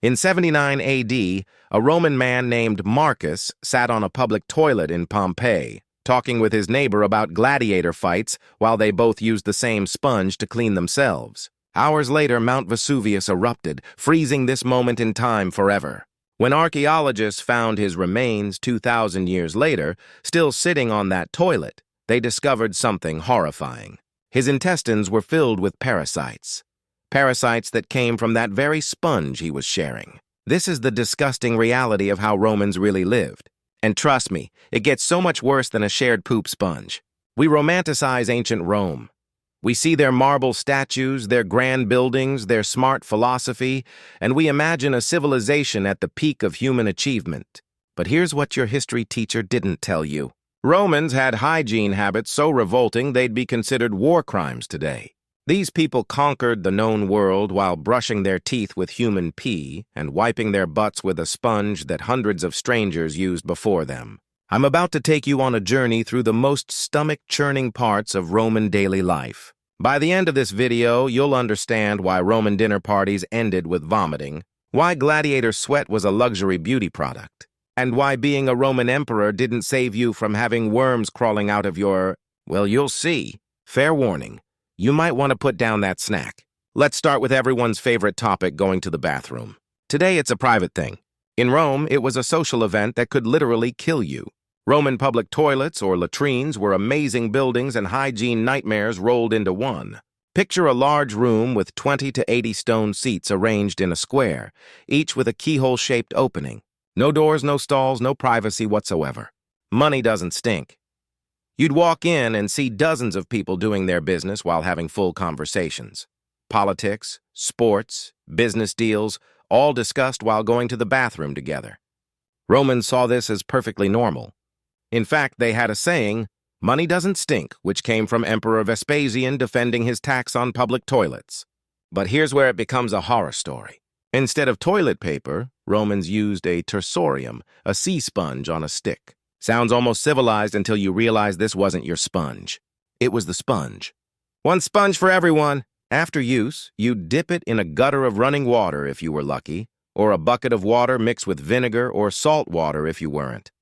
In 79 AD, a Roman man named Marcus sat on a public toilet in Pompeii, talking with his neighbor about gladiator fights while they both used the same sponge to clean themselves. Hours later, Mount Vesuvius erupted, freezing this moment in time forever. When archaeologists found his remains 2,000 years later, still sitting on that toilet, they discovered something horrifying. His intestines were filled with parasites. Parasites that came from that very sponge he was sharing. This is the disgusting reality of how Romans really lived. And trust me, it gets so much worse than a shared poop sponge. We romanticize ancient Rome. We see their marble statues, their grand buildings, their smart philosophy, and we imagine a civilization at the peak of human achievement. But here's what your history teacher didn't tell you. Romans had hygiene habits so revolting they'd be considered war crimes today. These people conquered the known world while brushing their teeth with human pee and wiping their butts with a sponge that hundreds of strangers used before them. I'm about to take you on a journey through the most stomach-churning parts of Roman daily life. By the end of this video, you'll understand why Roman dinner parties ended with vomiting, why gladiator sweat was a luxury beauty product, and why being a Roman emperor didn't save you from having worms crawling out of your... well, you'll see. Fair warning. You might want to put down that snack. Let's start with everyone's favorite topic, going to the bathroom. Today, it's a private thing. In Rome, it was a social event that could literally kill you. Roman public toilets, or latrines, were amazing buildings and hygiene nightmares rolled into one. Picture a large room with 20 to 80 stone seats arranged in a square, each with a keyhole-shaped opening. No doors, no stalls, no privacy whatsoever. Money doesn't stink. You'd walk in and see dozens of people doing their business while having full conversations. Politics, sports, business deals, all discussed while going to the bathroom together. Romans saw this as perfectly normal. In fact, they had a saying, "Money doesn't stink," which came from Emperor Vespasian defending his tax on public toilets. But here's where it becomes a horror story. Instead of toilet paper, Romans used a tersorium, a sea sponge on a stick. Sounds almost civilized until you realize this wasn't your sponge. It was the sponge. One sponge for everyone. After use, you'd dip it in a gutter of running water if you were lucky, or a bucket of water mixed with vinegar or salt water if you weren't.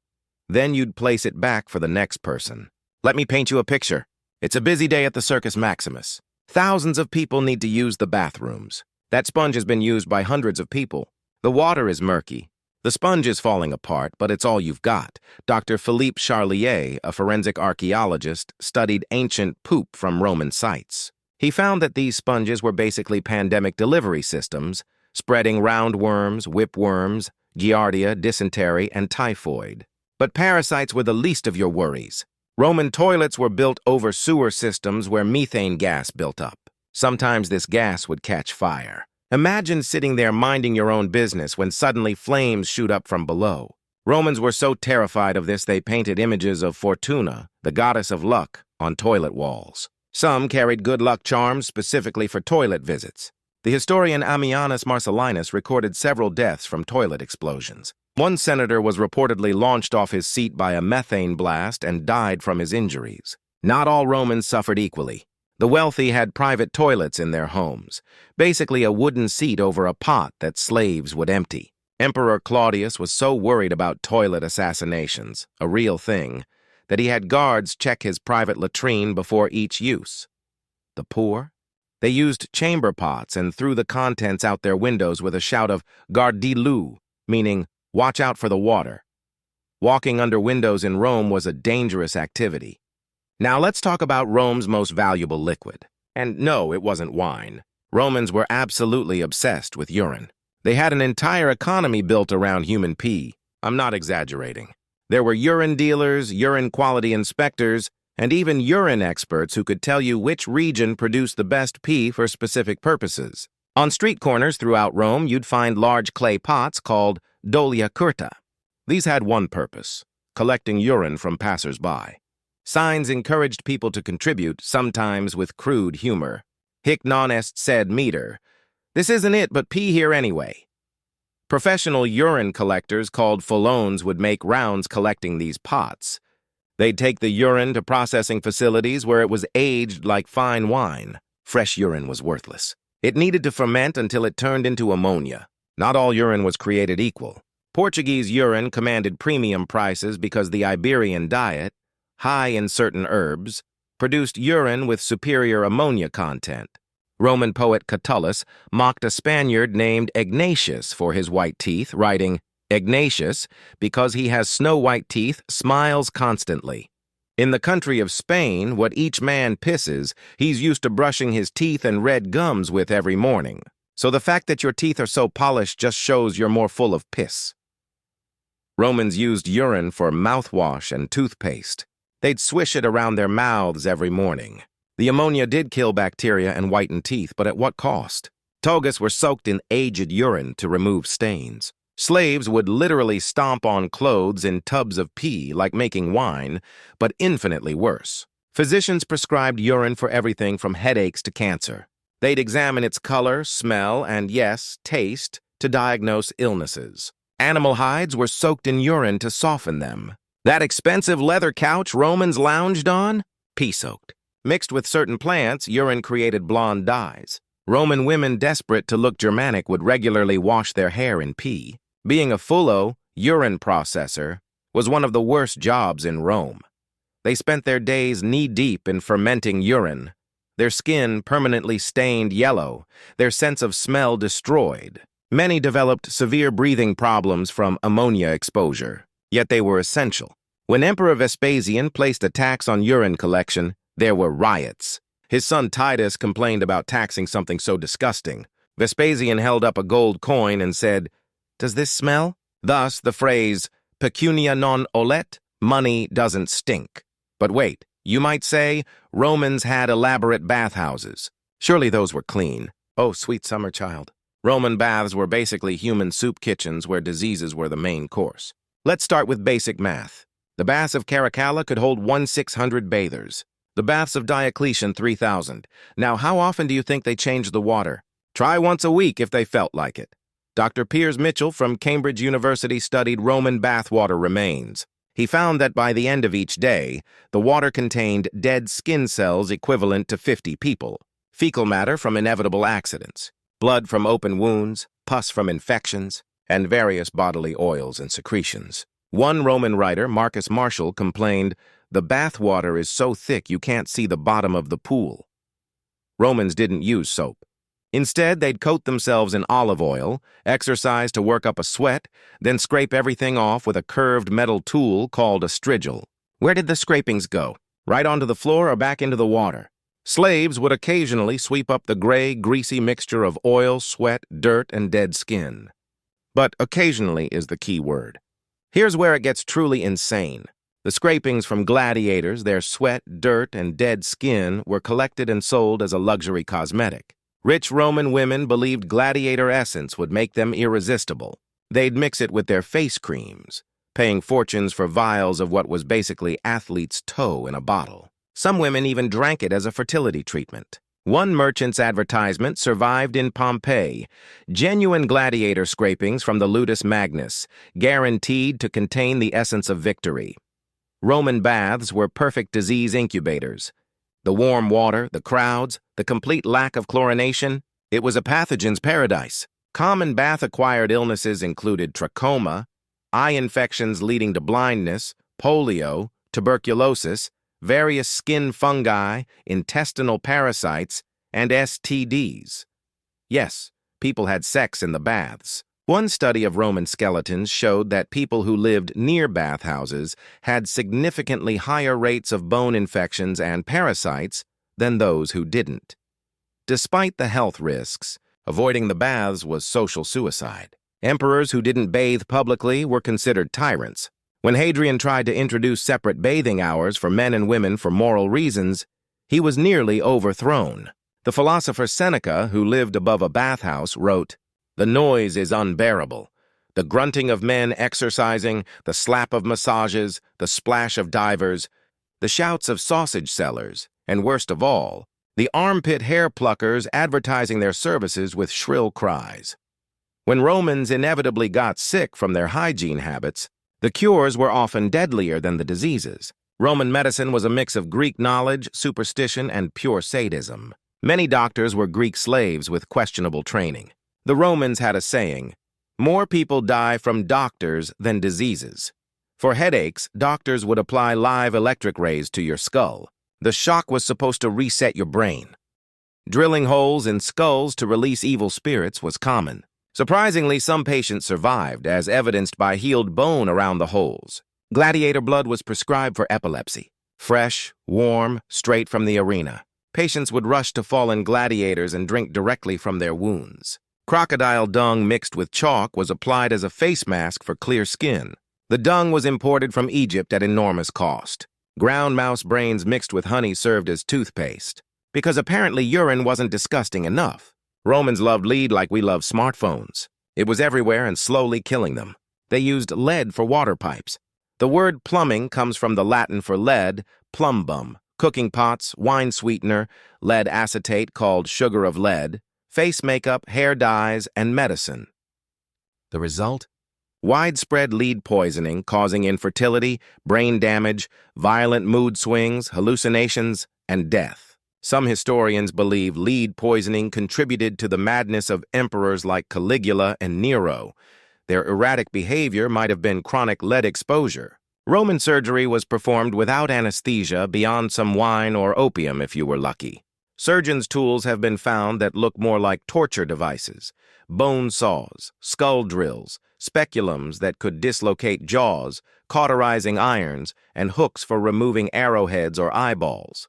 Then you'd place it back for the next person. Let me paint you a picture. It's a busy day at the Circus Maximus. Thousands of people need to use the bathrooms. That sponge has been used by hundreds of people. The water is murky. The sponge is falling apart, but it's all you've got. Dr. Philippe Charlier, a forensic archaeologist, studied ancient poop from Roman sites. He found that these sponges were basically pandemic delivery systems, spreading roundworms, whipworms, giardia, dysentery, and typhoid. But parasites were the least of your worries. Roman toilets were built over sewer systems where methane gas built up. Sometimes this gas would catch fire. Imagine sitting there minding your own business when suddenly flames shoot up from below. Romans were so terrified of this they painted images of Fortuna, the goddess of luck, on toilet walls. Some carried good luck charms specifically for toilet visits. The historian Ammianus Marcellinus recorded several deaths from toilet explosions. One senator was reportedly launched off his seat by a methane blast and died from his injuries. Not all Romans suffered equally. The wealthy had private toilets in their homes, basically a wooden seat over a pot that slaves would empty. Emperor Claudius was so worried about toilet assassinations, a real thing, that he had guards check his private latrine before each use. The poor? They used chamber pots and threw the contents out their windows with a shout of "Gardez-l'eau," meaning, "Watch out for the water." Walking under windows in Rome was a dangerous activity. Now let's talk about Rome's most valuable liquid. And no, it wasn't wine. Romans were absolutely obsessed with urine. They had an entire economy built around human pee. I'm not exaggerating. There were urine dealers, urine quality inspectors, and even urine experts who could tell you which region produced the best pee for specific purposes. On street corners throughout Rome, you'd find large clay pots called dolia curta. These had one purpose: collecting urine from passers-by. Signs encouraged people to contribute, sometimes with crude humor. Hic non est sed meter. This isn't it, but pee here anyway. Professional urine collectors called phollones would make rounds collecting these pots. They'd take the urine to processing facilities where it was aged like fine wine. Fresh urine was worthless. It needed to ferment until it turned into ammonia. Not all urine was created equal. Portuguese urine commanded premium prices because the Iberian diet, high in certain herbs, produced urine with superior ammonia content. Roman poet Catullus mocked a Spaniard named Ignatius for his white teeth, writing, "Ignatius, because he has snow-white teeth, smiles constantly." In the country of Spain, what each man pisses, he's used to brushing his teeth and red gums with every morning. So the fact that your teeth are so polished just shows you're more full of piss. Romans used urine for mouthwash and toothpaste. They'd swish it around their mouths every morning. The ammonia did kill bacteria and whiten teeth, but at what cost? Togas were soaked in aged urine to remove stains. Slaves would literally stomp on clothes in tubs of pee like making wine, but infinitely worse. Physicians prescribed urine for everything from headaches to cancer. They'd examine its color, smell, and yes, taste to diagnose illnesses. Animal hides were soaked in urine to soften them. That expensive leather couch Romans lounged on? Pee-soaked. Mixed with certain plants, urine created blonde dyes. Roman women desperate to look Germanic would regularly wash their hair in pee. Being a fullo, urine processor, was one of the worst jobs in Rome. They spent their days knee-deep in fermenting urine, their skin permanently stained yellow, their sense of smell destroyed. Many developed severe breathing problems from ammonia exposure, yet they were essential. When Emperor Vespasian placed a tax on urine collection, there were riots. His son Titus complained about taxing something so disgusting. Vespasian held up a gold coin and said, "Does this smell?" Thus, the phrase, pecunia non olet, money doesn't stink. But wait, you might say, Romans had elaborate bathhouses. Surely those were clean. Oh, sweet summer child. Roman baths were basically human soup kitchens where diseases were the main course. Let's start with basic math. The baths of Caracalla could hold 1,600 bathers. The baths of Diocletian, 3,000. Now, how often do you think they changed the water? Try once a week if they felt like it. Dr. Piers Mitchell from Cambridge University studied Roman bathwater remains. He found that by the end of each day, the water contained dead skin cells equivalent to 50 people, fecal matter from inevitable accidents, blood from open wounds, pus from infections, and various bodily oils and secretions. One Roman writer, Marcus Martial, complained, "The bathwater is so thick you can't see the bottom of the pool." Romans didn't use soap. Instead, they'd coat themselves in olive oil, exercise to work up a sweat, then scrape everything off with a curved metal tool called a strigil. Where did the scrapings go? Right onto the floor or back into the water? Slaves would occasionally sweep up the gray, greasy mixture of oil, sweat, dirt, and dead skin. But occasionally is the key word. Here's where it gets truly insane. The scrapings from gladiators, their sweat, dirt, and dead skin were collected and sold as a luxury cosmetic. Rich Roman women believed gladiator essence would make them irresistible. They'd mix it with their face creams, paying fortunes for vials of what was basically athlete's toe in a bottle. Some women even drank it as a fertility treatment. One merchant's advertisement survived in Pompeii, genuine gladiator scrapings from the ludus magnus, guaranteed to contain the essence of victory. Roman baths were perfect disease incubators. The warm water, the crowds, the complete lack of chlorination, it was a pathogen's paradise. Common bath-acquired illnesses included trachoma, eye infections leading to blindness, polio, tuberculosis, various skin fungi, intestinal parasites, and STDs. Yes, people had sex in the baths. One study of Roman skeletons showed that people who lived near bathhouses had significantly higher rates of bone infections and parasites than those who didn't. Despite the health risks, avoiding the baths was social suicide. Emperors who didn't bathe publicly were considered tyrants. When Hadrian tried to introduce separate bathing hours for men and women for moral reasons, he was nearly overthrown. The philosopher Seneca, who lived above a bathhouse, wrote, "The noise is unbearable. The grunting of men exercising, the slap of massages, the splash of divers, the shouts of sausage sellers, and worst of all, the armpit hair pluckers advertising their services with shrill cries." When Romans inevitably got sick from their hygiene habits, the cures were often deadlier than the diseases. Roman medicine was a mix of Greek knowledge, superstition, and pure sadism. Many doctors were Greek slaves with questionable training. The Romans had a saying, More people die from doctors than diseases. For headaches, doctors would apply live electric rays to your skull. The shock was supposed to reset your brain. Drilling holes in skulls to release evil spirits was common. Surprisingly, some patients survived, as evidenced by healed bone around the holes. Gladiator blood was prescribed for epilepsy. Fresh, warm, straight from the arena. Patients would rush to fallen gladiators and drink directly from their wounds. Crocodile dung mixed with chalk was applied as a face mask for clear skin. The dung was imported from Egypt at enormous cost. Ground mouse brains mixed with honey served as toothpaste. Because apparently urine wasn't disgusting enough. Romans loved lead like we love smartphones. It was everywhere and slowly killing them. They used lead for water pipes. The word plumbing comes from the Latin for lead, plumbum, cooking pots, wine sweetener, lead acetate called sugar of lead, face makeup, hair dyes, and medicine. The result? Widespread lead poisoning causing infertility, brain damage, violent mood swings, hallucinations, and death. Some historians believe lead poisoning contributed to the madness of emperors like Caligula and Nero. Their erratic behavior might have been chronic lead exposure. Roman surgery was performed without anesthesia beyond some wine or opium if you were lucky. Surgeons' tools have been found that look more like torture devices: bone saws, skull drills, speculums that could dislocate jaws, cauterizing irons, and hooks for removing arrowheads or eyeballs.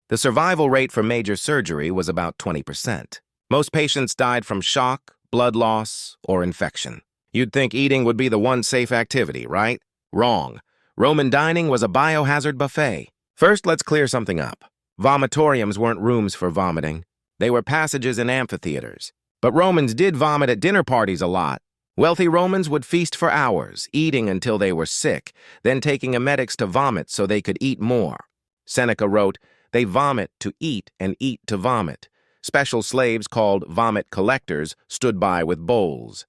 The survival rate for major surgery was about 20%. Most patients died from shock, blood loss, or infection. You'd think eating would be the one safe activity, right? Wrong. Roman dining was a biohazard buffet. First, let's clear something up. Vomitoriums weren't rooms for vomiting. They were passages in amphitheaters. But Romans did vomit at dinner parties a lot. Wealthy Romans would feast for hours, eating until they were sick, then taking emetics to vomit so they could eat more. Seneca wrote, "They vomit to eat and eat to vomit." Special slaves called vomit collectors stood by with bowls.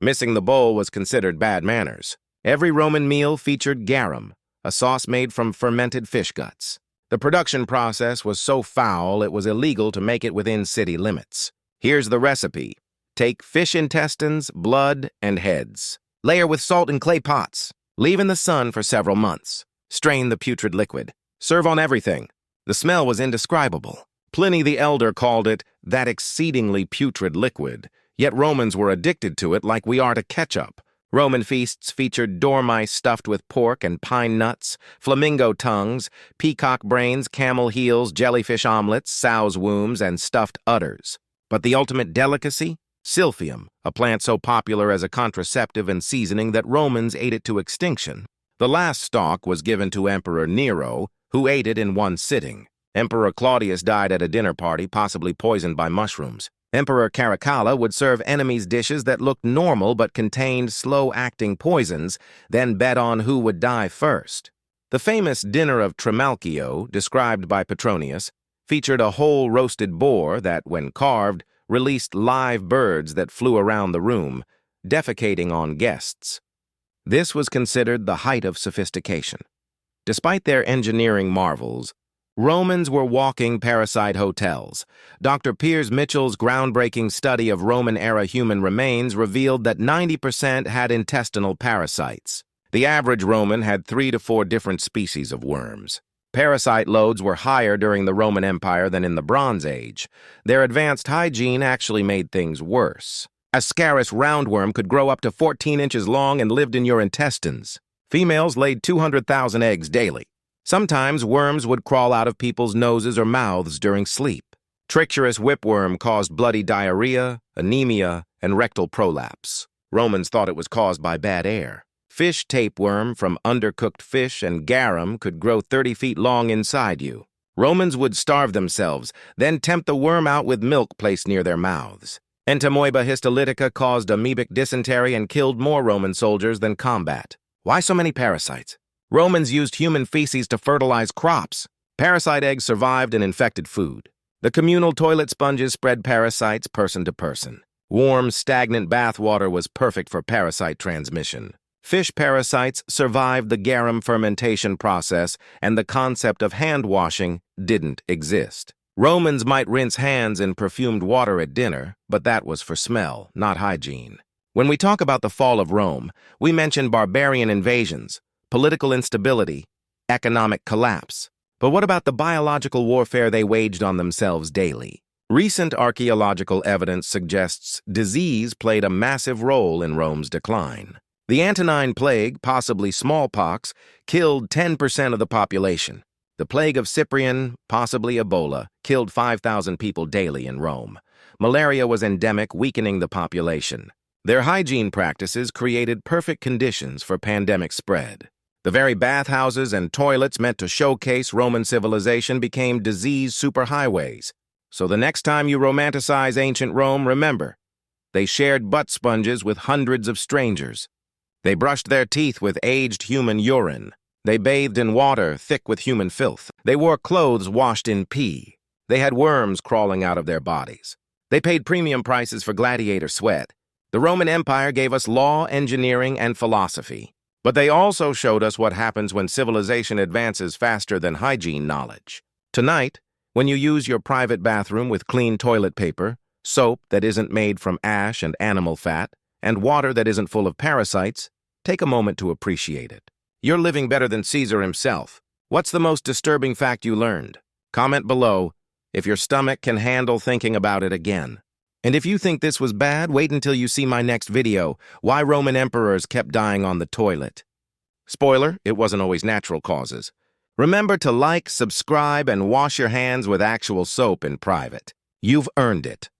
Missing the bowl was considered bad manners. Every Roman meal featured garum, a sauce made from fermented fish guts. The production process was so foul it was illegal to make it within city limits. Here's the recipe. Take fish intestines, blood, and heads. Layer with salt in clay pots. Leave in the sun for several months. Strain the putrid liquid. Serve on everything. The smell was indescribable. Pliny the Elder called it that exceedingly putrid liquid, yet Romans were addicted to it like we are to ketchup. Roman feasts featured dormice stuffed with pork and pine nuts, flamingo tongues, peacock brains, camel heels, jellyfish omelets, sow's wombs, and stuffed udders. But the ultimate delicacy? Silphium, a plant so popular as a contraceptive and seasoning that Romans ate it to extinction. The last stalk was given to Emperor Nero, who ate it in one sitting. Emperor Claudius died at a dinner party, possibly poisoned by mushrooms. Emperor Caracalla would serve enemies dishes that looked normal but contained slow-acting poisons, then bet on who would die first. The famous dinner of Trimalchio, described by Petronius, featured a whole roasted boar that, when carved, released live birds that flew around the room, defecating on guests. This was considered the height of sophistication. Despite their engineering marvels, Romans were walking parasite hotels. Dr. Piers Mitchell's groundbreaking study of Roman-era human remains revealed that 90% had intestinal parasites. The average Roman had 3 to 4 different species of worms. Parasite loads were higher during the Roman Empire than in the Bronze Age. Their advanced hygiene actually made things worse. Ascaris roundworm could grow up to 14 inches long and lived in your intestines. Females laid 200,000 eggs daily. Sometimes worms would crawl out of people's noses or mouths during sleep. Trichurus whipworm caused bloody diarrhea, anemia, and rectal prolapse. Romans thought it was caused by bad air. Fish tapeworm from undercooked fish and garum could grow 30 feet long inside you. Romans would starve themselves, then tempt the worm out with milk placed near their mouths. Entamoeba histolytica caused amoebic dysentery and killed more Roman soldiers than combat. Why so many parasites? Romans used human feces to fertilize crops. Parasite eggs survived and infected food. The communal toilet sponges spread parasites person to person. Warm, stagnant bath water was perfect for parasite transmission. Fish parasites survived the garum fermentation process, and the concept of hand washing didn't exist. Romans might rinse hands in perfumed water at dinner, but that was for smell, not hygiene. When we talk about the fall of Rome, we mention barbarian invasions, political instability, economic collapse. But what about the biological warfare they waged on themselves daily? Recent archaeological evidence suggests disease played a massive role in Rome's decline. The Antonine Plague, possibly smallpox, killed 10% of the population. The plague of Cyprian, possibly Ebola, killed 5,000 people daily in Rome. Malaria was endemic, weakening the population. Their hygiene practices created perfect conditions for pandemic spread. The very bathhouses and toilets meant to showcase Roman civilization became disease superhighways. So the next time you romanticize ancient Rome, remember, they shared butt sponges with hundreds of strangers. They brushed their teeth with aged human urine. They bathed in water thick with human filth. They wore clothes washed in pee. They had worms crawling out of their bodies. They paid premium prices for gladiator sweat. The Roman Empire gave us law, engineering, and philosophy. But they also showed us what happens when civilization advances faster than hygiene knowledge. Tonight, when you use your private bathroom with clean toilet paper, soap that isn't made from ash and animal fat, and water that isn't full of parasites, take a moment to appreciate it. You're living better than Caesar himself. What's the most disturbing fact you learned? Comment below if your stomach can handle thinking about it again. And if you think this was bad, wait until you see my next video, Why Roman Emperors Kept Dying on the Toilet. Spoiler, it wasn't always natural causes. Remember to like, subscribe, and wash your hands with actual soap in private. You've earned it.